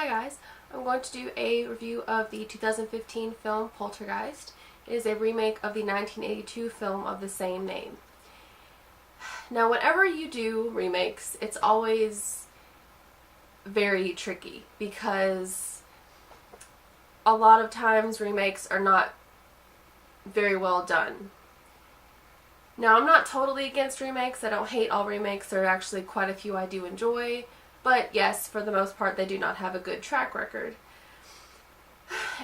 Hi guys, I'm going to do a review of the 2015 film Poltergeist. It is a remake of the 1982 film of the same name. Now whenever you do remakes, it's always very tricky because a lot of times remakes are not very well done. Now I'm not totally against remakes, I don't hate all remakes, there are actually quite a few I do enjoy. But yes, for the most part, they do not have a good track record.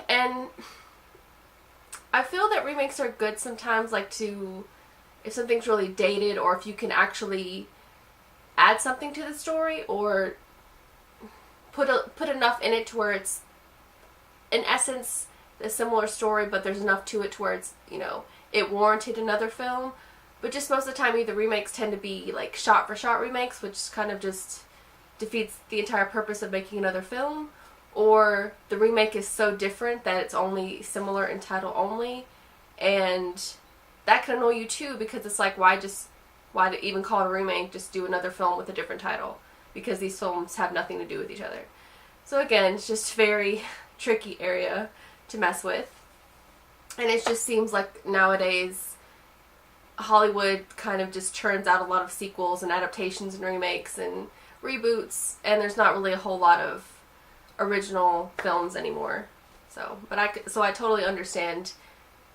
And I feel that remakes are good sometimes, like if something's really dated or if you can actually add something to the story or put enough in it to where it's, in essence, a similar story, but there's enough to it to where it's, it warranted another film. But just most of the time, either remakes tend to be like shot-for-shot remakes, which kind of just defeats the entire purpose of making another film, or the remake is so different that it's only similar in title only, and that can annoy you too because it's like, why to even call it a remake, just do another film with a different title, because these films have nothing to do with each other. So again, it's just a very tricky area to mess with, and it just seems like nowadays Hollywood kind of just churns out a lot of sequels and adaptations and remakes and reboots, and there's not really a whole lot of original films anymore. So I totally understand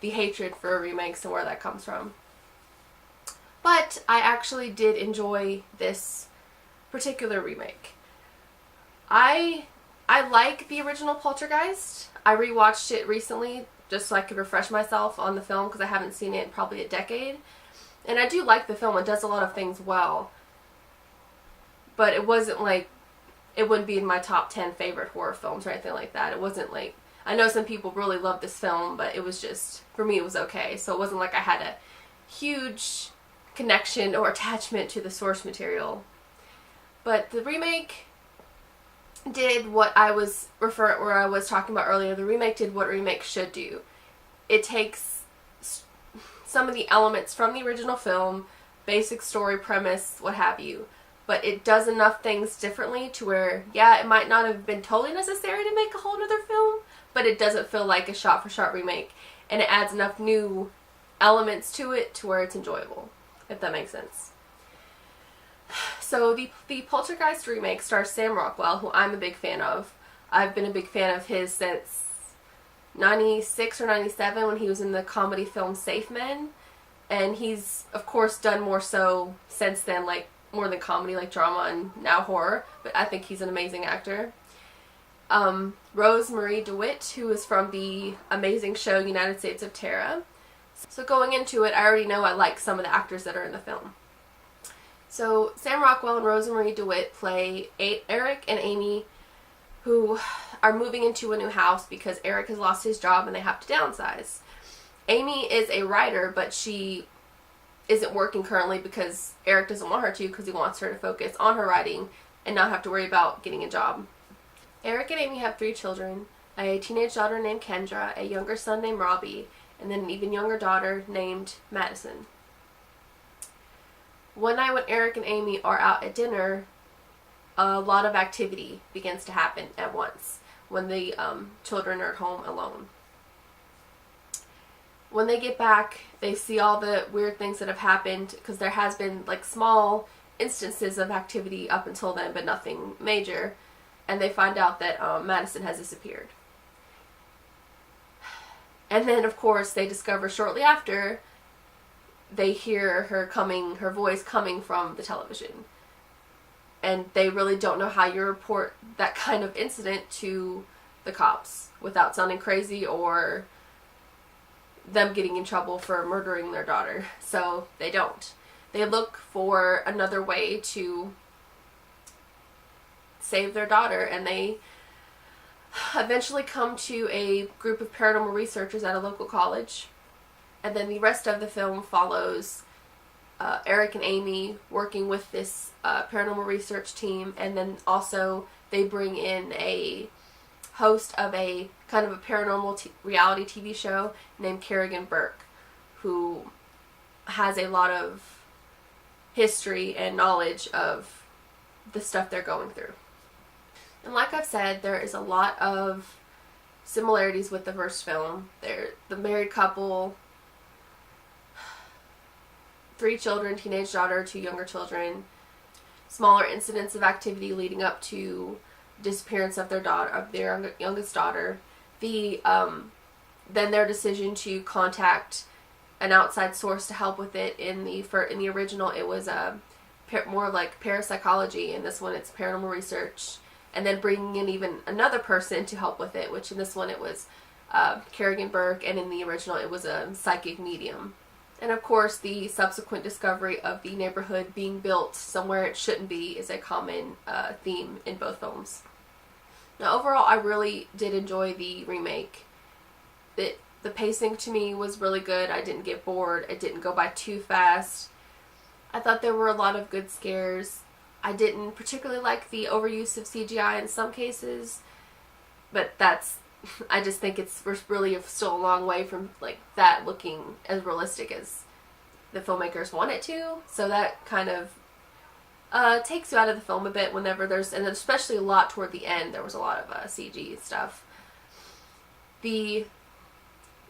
the hatred for remakes and where that comes from. But I actually did enjoy this particular remake. I like the original Poltergeist. I rewatched it recently just so I could refresh myself on the film because I haven't seen it in probably a decade. And I do like the film. It does a lot of things well. But it wasn't like, it wouldn't be in my top 10 favorite horror films or anything like that. It wasn't like, I know some people really love this film, but it was just, for me it was okay. So it wasn't like I had a huge connection or attachment to the source material. But the remake did what I was talking about earlier. The remake did what a remake should do. It takes some of the elements from the original film, basic story premise, what have you, but it does enough things differently to where, yeah, it might not have been totally necessary to make a whole other film, but it doesn't feel like a shot-for-shot remake, and it adds enough new elements to it to where it's enjoyable, if that makes sense. So the Poltergeist remake stars Sam Rockwell, who I'm a big fan of. I've been a big fan of his since 96 or 97 when he was in the comedy film Safe Men, and he's, of course, done more so since then, like more than comedy, like drama and now horror, but I think he's an amazing actor. Rose Marie DeWitt, who is from the amazing show United States of Terror. So going into it, I already know I like some of the actors that are in the film. So Sam Rockwell and Rose Marie DeWitt play Eric and Amy, who are moving into a new house because Eric has lost his job and they have to downsize. Amy is a writer, but she isn't working currently because Eric doesn't want her to, because he wants her to focus on her writing and not have to worry about getting a job. Eric and Amy have 3 children, a teenage daughter named Kendra, a younger son named Robbie, and then an even younger daughter named Madison. One night when Eric and Amy are out at dinner, a lot of activity begins to happen at once when the children are at home alone. When they get back, they see all the weird things that have happened, because there has been like small instances of activity up until then, but nothing major, and they find out that Madison has disappeared. And then, of course, they discover shortly after, they hear her voice coming from the television. And they really don't know how you report that kind of incident to the cops without sounding crazy or them getting in trouble for murdering their daughter. So they don't. They look for another way to save their daughter, and they eventually come to a group of paranormal researchers at a local college. And then the rest of the film follows Eric and Amy working with this paranormal research team, and then also they bring in a host of a kind of a paranormal reality TV show named Kerrigan Burke, who has a lot of history and knowledge of the stuff they're going through. And like I've said, there is a lot of similarities with the first film. They're the married couple, 3 children, teenage daughter, 2 younger children, smaller incidents of activity leading up to disappearance of their youngest daughter. Then their decision to contact an outside source to help with it. In the original, it was more like parapsychology. In this one, it's paranormal research. And then bringing in even another person to help with it, which in this one it was Kerrigan Burke, and in the original it was a psychic medium. And of course, the subsequent discovery of the neighborhood being built somewhere it shouldn't be is a common theme in both films. Now, overall, I really did enjoy the remake. The pacing to me was really good. I didn't get bored. It didn't go by too fast. I thought there were a lot of good scares. I didn't particularly like the overuse of CGI in some cases, but I just think we're really still a long way from like that looking as realistic as the filmmakers want it to. So that kind of takes you out of the film a bit whenever and especially a lot toward the end, there was a lot of CG stuff.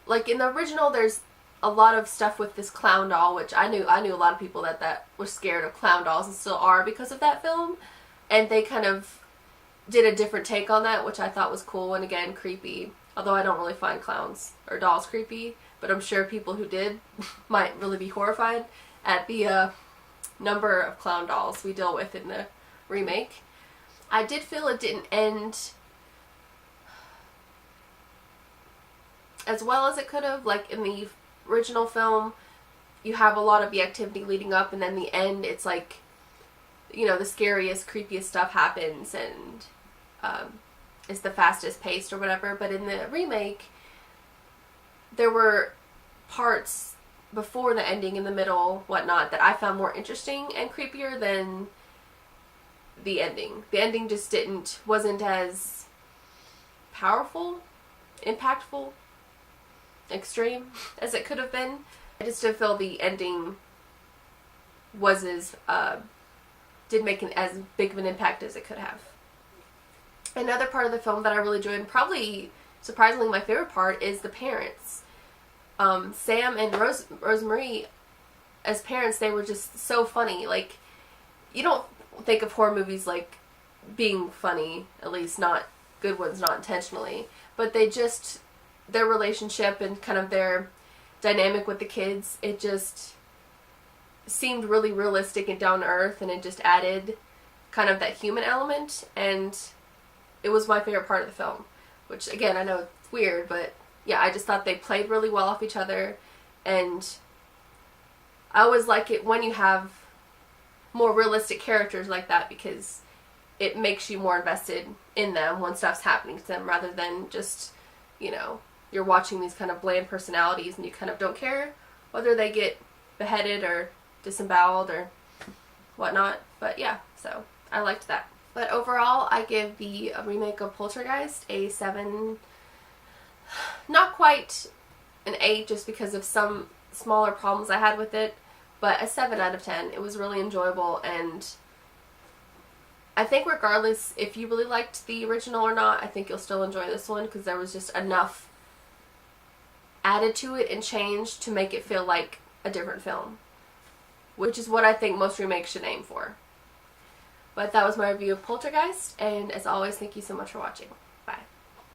Like in the original, there's a lot of stuff with this clown doll, which I knew a lot of people that were scared of clown dolls and still are because of that film. And they kind of did a different take on that, which I thought was cool and again creepy. Although I don't really find clowns or dolls creepy, but I'm sure people who did might really be horrified at the number of clown dolls we deal with in the remake. I did feel it didn't end as well as it could have. Like in the original film, you have a lot of the activity leading up, and then the end, it's like, you know, the scariest, creepiest stuff happens, and it's the fastest paced or whatever. But in the remake, there were parts before the ending, in the middle, whatnot, that I found more interesting and creepier than the ending. The ending just wasn't as powerful, impactful, extreme as it could have been. I just didn't feel the ending was did make as big of an impact as it could have. Another part of the film that I really enjoyed, and probably surprisingly my favorite part, is the parents. Sam and Rosemarie, as parents, they were just so funny. Like, you don't think of horror movies like being funny, at least not good ones, not intentionally, but their relationship and kind of their dynamic with the kids, it just seemed really realistic and down to earth, and it just added kind of that human element, and it was my favorite part of the film. Which, again, I know it's weird, but yeah, I just thought they played really well off each other, and I always like it when you have more realistic characters like that, because it makes you more invested in them when stuff's happening to them, rather than just, you know, you're watching these kind of bland personalities and you kind of don't care whether they get beheaded or disemboweled or whatnot. But yeah, so I liked that. But overall, I give the remake of Poltergeist a 7. Not quite an 8 just because of some smaller problems I had with it, but a 7 out of 10. It was really enjoyable, and I think regardless if you really liked the original or not, I think you'll still enjoy this one, because there was just enough added to it and changed to make it feel like a different film, which is what I think most remakes should aim for. But that was my review of Poltergeist, and as always, thank you so much for watching. Bye.